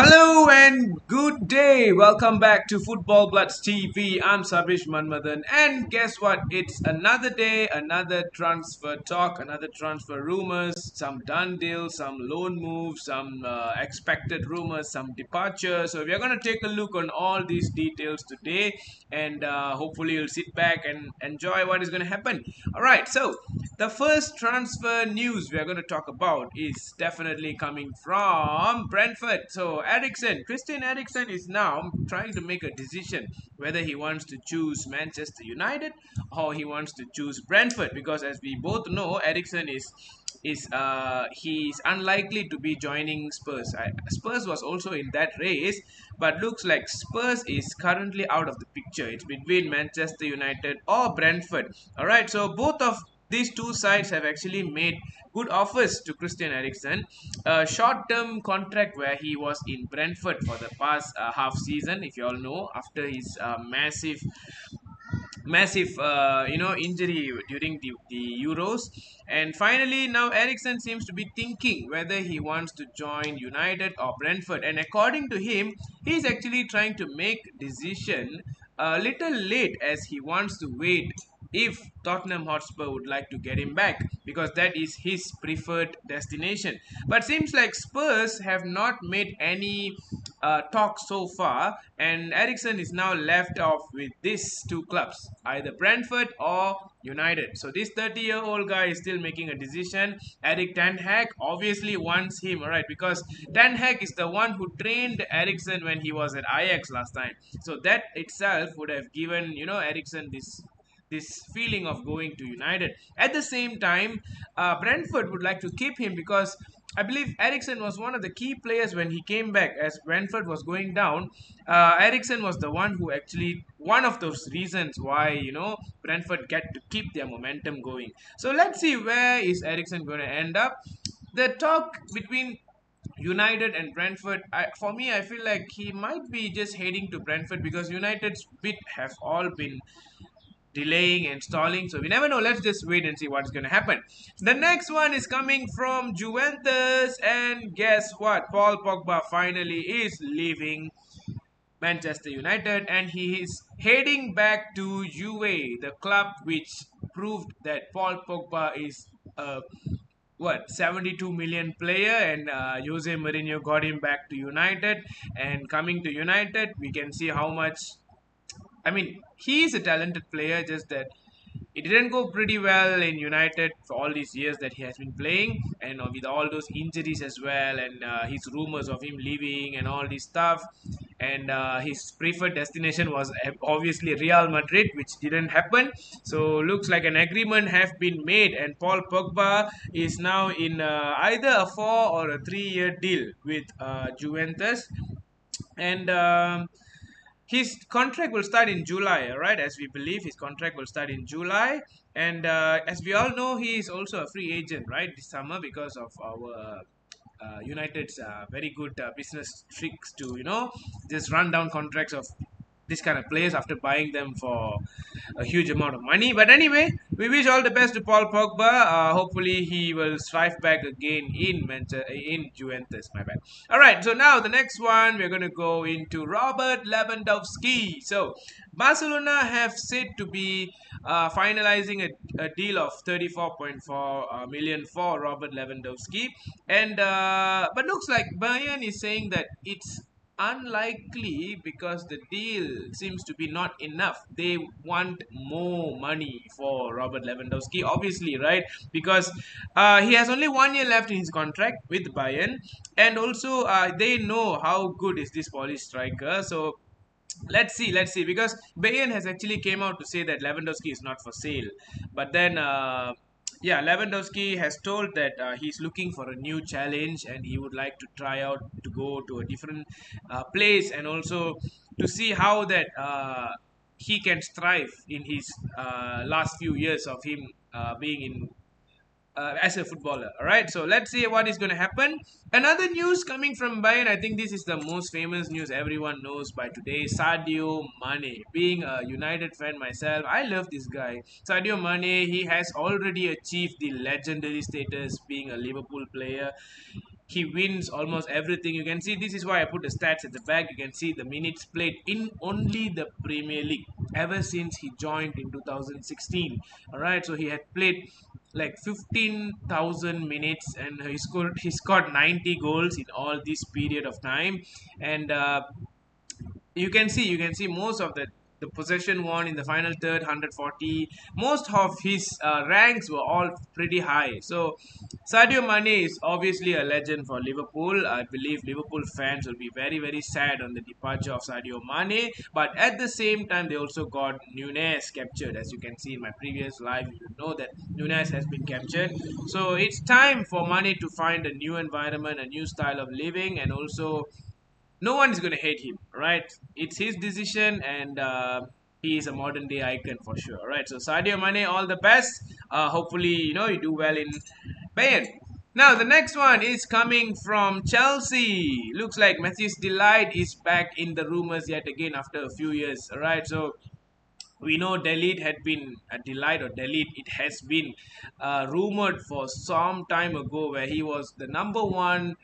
Hello and good day. Welcome back to Football Bloods TV. I'm Sabish Manmadan, and guess what? It's another day, another transfer talk, another transfer rumors, some done deals, some loan moves, some expected rumors, some departures. So we're going to take a look on all these details today, and hopefully you'll sit back and enjoy what is going to happen. All right. So the first transfer news we are going to talk about is definitely coming from Brentford. So Christian Eriksen is now trying to make a decision whether he wants to choose Manchester United or he wants to choose Brentford, because as we both know, Eriksen he's unlikely to be joining Spurs. Spurs was also in that race, but looks like Spurs is currently out of the picture. It's between Manchester United or Brentford. All right, so both of these two sides have actually made good offers to Christian Eriksen. A short-term contract where he was in Brentford for the past half season, if you all know, after his massive injury during the Euros. And finally now Ericsson seems to be thinking whether he wants to join United or Brentford, and according to him he's actually trying to make decision a little late, as he wants to wait if Tottenham Hotspur would like to get him back, because that is his preferred destination. But seems like Spurs have not made any talk so far, and Ericsson is now left off with these two clubs, either Brentford or United. So this 30-year-old guy is still making a decision. Eric Ten Hag obviously wants him, alright, because Ten Hag is the one who trained Ericsson when he was at Ajax last time. So that itself would have given Ericsson this feeling of going to United. At the same time, Brentford would like to keep him because I believe Ericsson was one of the key players when he came back as Brentford was going down. Ericsson was the one who actually one of those reasons why Brentford get to keep their momentum going. So let's see where is Ericsson going to end up. The talk between United and Brentford, for me, I feel like he might be just heading to Brentford because United's bid have all been delaying and stalling. So we never know. Let's just wait and see what's going to happen. The next one is coming from Juventus, and guess what? Paul Pogba finally is leaving Manchester United and he is heading back to Juve, the club which proved that Paul Pogba is a 72 million player, and Jose Mourinho got him back to United. And coming to United, we can see how much, I mean, he is a talented player, just that it didn't go pretty well in United for all these years that he has been playing, and with all those injuries as well, and his rumors of him leaving and all this stuff. And his preferred destination was obviously Real Madrid, which didn't happen. So looks like an agreement have been made, and Paul Pogba is now in either a 4 or a 3 year deal with Juventus. And his contract will start in July, right? As we believe, his contract will start in July. And as we all know, he is also a free agent, right, this summer, because of our United's very good business tricks to, just run down contracts of this kind of players after buying them for a huge amount of money. But anyway, we wish all the best to Paul Pogba. Hopefully, he will strive back again in Juventus. My bad. All right. So now the next one we're going to go into Robert Lewandowski. So Barcelona have said to be finalizing a deal of 34.4 million for Robert Lewandowski, and but looks like Bayern is saying that it's unlikely because the deal seems to be not enough. They want more money for Robert Lewandowski, obviously, right? Because he has only 1 year left in his contract with Bayern, and also they know how good is this Polish striker. So let's see, because Bayern has actually came out to say that Lewandowski is not for sale, but then yeah, Lewandowski has told that he's looking for a new challenge and he would like to try out to go to a different place, and also to see how that he can strive in his last few years of him being in as a footballer. All right, so let's see what is going to happen. Another news coming from Bayern, I think this is the most famous news everyone knows by today. Sadio Mane. Being a United fan myself, I love this guy. Sadio Mane, he has already achieved the legendary status being a Liverpool player. he wins almost everything. You can see, this is why I put the stats at the back. You can see the minutes played in only the Premier League ever since he joined in 2016. All right, so he had played like 15,000 minutes, and he scored 90 goals in all this period of time. And you can see most of the possession won in the final third, 140. Most of his ranks were all pretty high. So Sadio Mane is obviously a legend for Liverpool. I believe Liverpool fans will be very very sad on the departure of Sadio Mane, but at the same time they also got Nunez captured. As you can see in my previous live, you know that Nunez has been captured. So it's time for Mane to find a new environment, a new style of living, and also no one is going to hate him, right? It's his decision, and he is a modern day icon for sure, right? So Sadio Mane, all the best. Hopefully, you do well in Bayern. Now the next one is coming from Chelsea. Looks like Matthews Delight is back in the rumors yet again after a few years, all right? So we know Delete had been a delight, or Delete, it has been rumored for some time ago, where he was the number one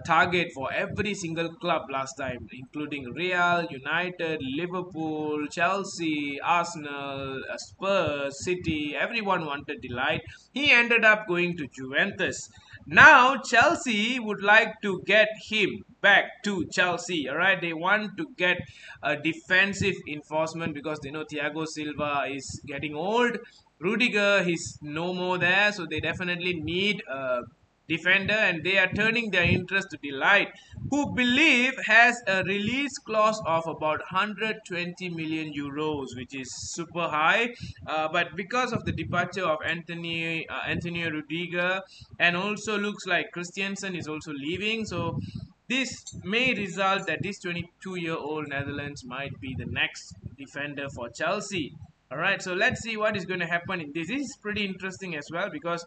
target for every single club last time, including Real, United, Liverpool, Chelsea, Arsenal, Spurs, City. Everyone wanted Delight. He ended up going to Juventus. Now Chelsea would like to get him back to Chelsea. All right, they want to get a defensive enforcement because they know Thiago Silva is getting old. Rudiger, he's no more there, so they definitely need a defender, and they are turning their interest to Delight, who believe has a release clause of about 120 million euros, which is super high. But because of the departure of Antonio Rudiger, and also looks like Christiansen is also leaving, so this may result that this 22-year-old Netherlands might be the next defender for Chelsea. All right, so let's see what is going to happen in this. This is pretty interesting as well because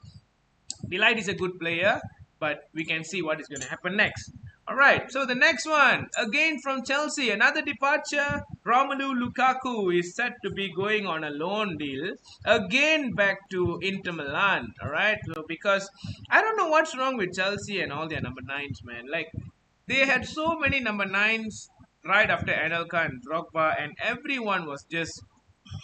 Delight is a good player, but we can see what is going to happen next. All right, so the next one, again from Chelsea, another departure. Romelu Lukaku is set to be going on a loan deal again back to Inter Milan. All right, so because I don't know what's wrong with Chelsea and all their number nines, man. Like they had so many number nines right after Anelka and Drogba, and everyone was just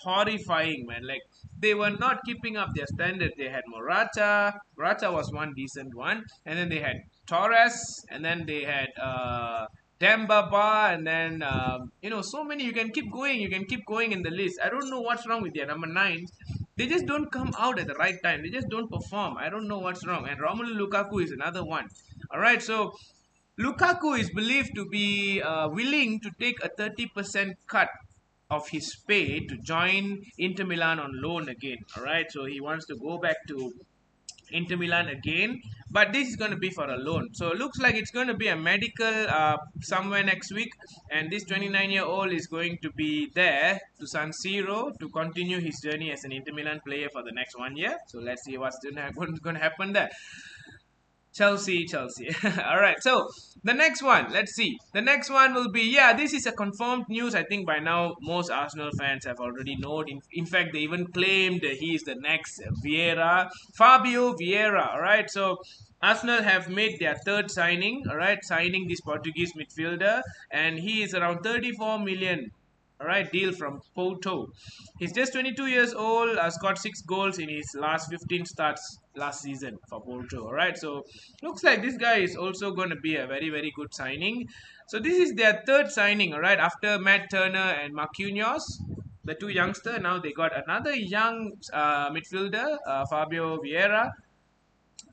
horrifying, man. Like they were not keeping up their standard. They had Morata. Morata was one decent one, and then they had Torres, and then they had Dembaba, and then so many. You can keep going. You can keep going in the list. I don't know what's wrong with their number nines. They just don't come out at the right time. They just don't perform. I don't know what's wrong. And Romelu Lukaku is another one. All right, so Lukaku is believed to be willing to take a 30% cut of his pay to join Inter Milan on loan again. All right, so he wants to go back to Inter Milan again, but this is going to be for a loan. So it looks like it's going to be a medical somewhere next week, and this 29-year-old is going to be there to San Siro to continue his journey as an Inter Milan player for the next 1 year. So let's see what's going to happen there. Chelsea, Chelsea. All right. So the next one, let's see. The next one will be, yeah, this is a confirmed news. I think by now most Arsenal fans have already known. In fact, they even claimed that he is the next Vieira, Fabio Vieira. All right. So Arsenal have made their third signing. All right, signing this Portuguese midfielder, and he is around 34 million. All right, deal from Porto. He's just 22 years old. Scored 6 goals in his last 15 starts last season for Porto. All right, so looks like this guy is also going to be a very very good signing. So this is their third signing. All right, after Matt Turner and Marquinhos, the two youngster. Now they got another young midfielder, Fabio Vieira,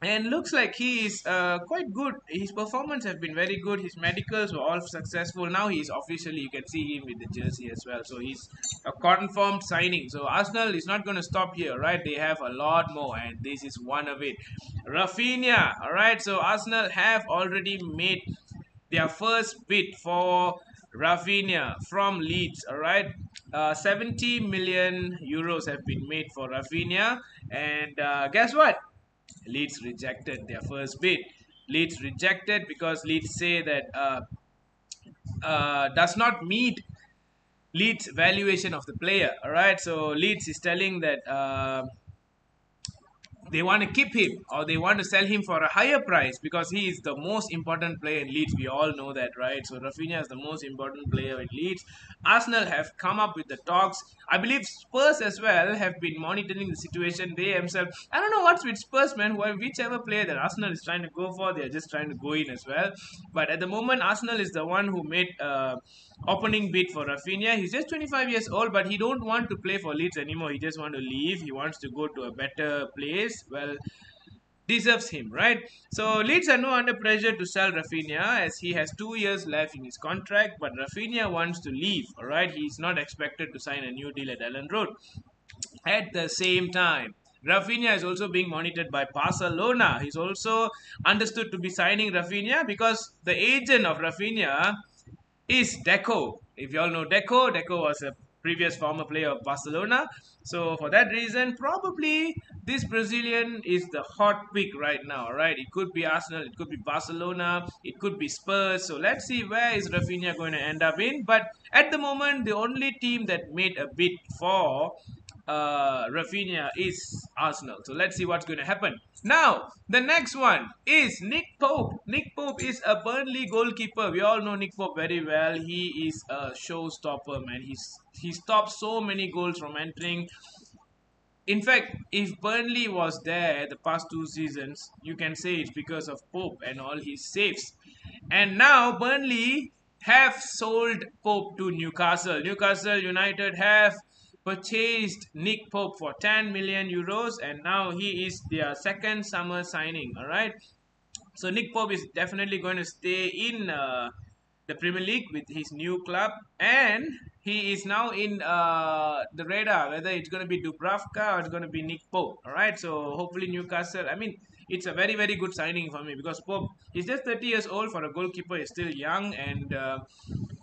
and looks like he is quite good. His performance have been very good. His medicals were all successful. Now he is officially, you can see him with the jersey as well. So he's a confirmed signing. So Arsenal is not going to stop here, right? They have a lot more, and this is one of it. Rafinha, all right. So Arsenal have already made their first bid for Rafinha from Leeds, all right. 70 million euros have been made for Rafinha, and guess what? Leeds rejected their first bid. Leeds rejected because Leeds say that does not meet Leeds valuation of the player. All right, so Leeds is telling that they want to keep him or they want to sell him for a higher price because he is the most important player in Leeds. We all know that, right? So Rafinha is the most important player in Leeds. Arsenal have come up with the talks. I believe Spurs as well have been monitoring the situation. They themselves, I don't know what's with Spurs, man. Whichever player that Arsenal is trying to go for, they're just trying to go in as well. But at the moment, Arsenal is the one who made opening bid for Rafinha. He's just 25 years old, but he don't want to play for Leeds anymore. He just want to leave. He wants to go to a better place. Well, deserves him, right? So Leeds are no under pressure to sell Rafinha as he has 2 years left in his contract, but Rafinha wants to leave, all right? He's not expected to sign a new deal at Ellen Road. At the same time, Rafinha is also being monitored by Barcelona. He's also understood to be signing Rafinha because the agent of Rafinha is Deco. If you all know Deco, Deco was a previous former player of Barcelona. So for that reason, probably this Brazilian is the hot pick right now, right? It could be Arsenal, it could be Barcelona, it could be Spurs. So let's see where is Rafinha going to end up in. But at the moment, the only team that made a bid for Rafinha is Arsenal. So let's see what's going to happen. Now, the next one is Nick Pope. Nick Pope is a Burnley goalkeeper. We all know Nick Pope very well. He is a showstopper, man. He stops so many goals from entering. In fact, if Burnley was there the past 2 seasons, you can say it's because of Pope and all his saves. And now Burnley have sold Pope to Newcastle. Newcastle United have purchased Nick Pope for 10 million euros, and now he is their second summer signing. All right, so Nick Pope is definitely going to stay in the Premier League with his new club, and he is now in the radar whether it's going to be Dubravka or it's going to be Nick Pope. All right, so hopefully Newcastle. I mean, it's a very very good signing for me because Pope is just 30 years old for a goalkeeper. He's still young and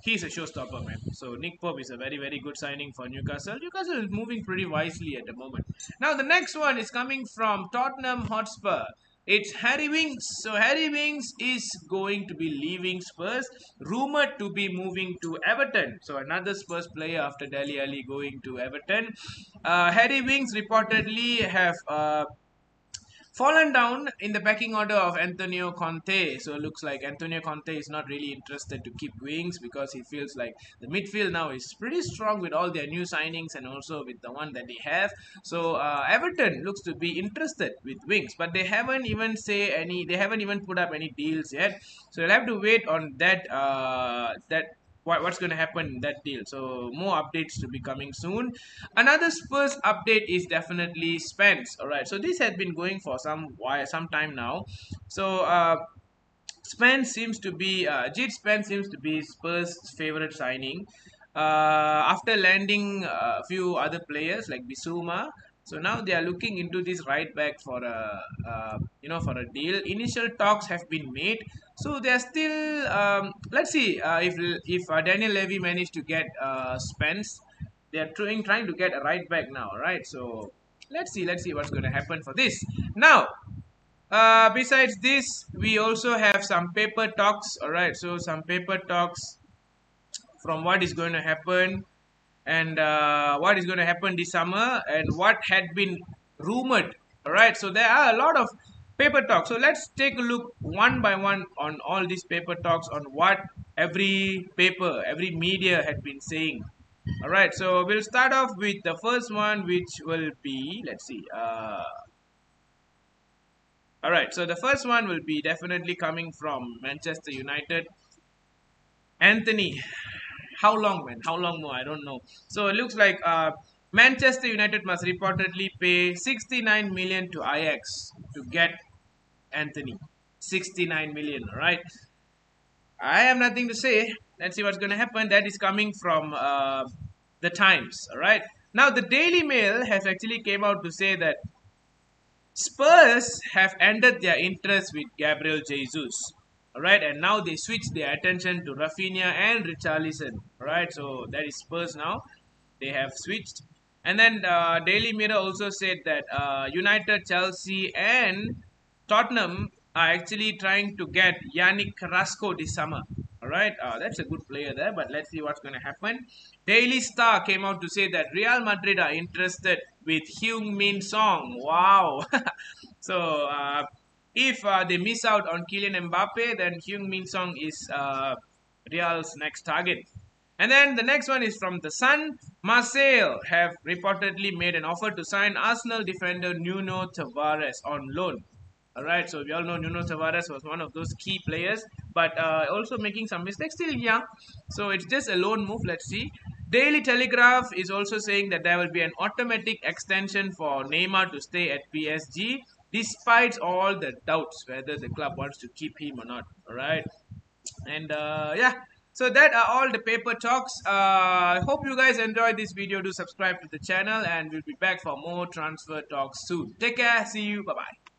he's a showstopper, man. So Nick Pope is a very very good signing for Newcastle. Newcastle is moving pretty wisely at the moment. Now the next one is coming from Tottenham Hotspur. It's Harry Winks. So Harry Winks is going to be leaving Spurs, rumored to be moving to Everton. So another Spurs player after Dele Alli going to Everton. Harry Winks reportedly have fallen down in the pecking order of Antonio Conte. So it looks like Antonio Conte is not really interested to keep Wings because he feels like the midfield now is pretty strong with all their new signings and also with the one that they have. So Everton looks to be interested with Wings, but they haven't even they haven't even put up any deals yet. So you'll have to wait on that what's going to happen in that deal. So more updates to be coming soon. Another Spurs update is definitely Spence. All right, so this has been going for some time now. So Spence seems to be Jit Spence seems to be Spurs' favorite signing. After landing a few other players like Bissouma, so now they are looking into this right back for a for a deal. Initial talks have been made, so they are still. Let's see if Daniel Levy managed to get Spence. They are trying to get a right back now, right? So let's see what's going to happen for this now. Besides this, we also have some paper talks. All right, so some paper talks from what is going to happen and what is going to happen this summer and what had been rumored. All right, so there are a lot of paper talks. So let's take a look one by one on all these paper talks on what every paper, every media had been saying. All right, so we'll start off with the first one, which will be, let's see. All right, so the first one will be definitely coming from Manchester United. Anthony, how long, man? How long more? I don't know. So it looks like Manchester United must reportedly pay 69 million to Ajax to get Anthony. 69 million, right? I have nothing to say. Let's see what's going to happen. That is coming from the Times, all right? Now, the Daily Mail has actually came out to say that Spurs have ended their interest with Gabriel Jesus. Alright, and now they switch their attention to Rafinha and Richarlison. Alright, so that is Spurs now. They have switched. And then Daily Mirror also said that United, Chelsea and Tottenham are actually trying to get Yannick Carrasco this summer. Alright, that's a good player there, but let's see what's going to happen. Daily Star came out to say that Real Madrid are interested with Heung-min Song. Wow. So if they miss out on Kylian Mbappe, then Heung-min Song is Real's next target. And then the next one is from the Sun. Marseille have reportedly made an offer to sign Arsenal defender Nuno Tavares on loan. All right, so we all know Nuno Tavares was one of those key players, but also making some mistakes. Still young, so it's just a loan move. Let's see. Daily Telegraph is also saying that there will be an automatic extension for Neymar to stay at PSG, despite all the doubts whether the club wants to keep him or not. All right, and yeah. So that are all the paper talks. I hope you guys enjoyed this video. Do subscribe to the channel, and we'll be back for more transfer talks soon. Take care. See you. Bye bye.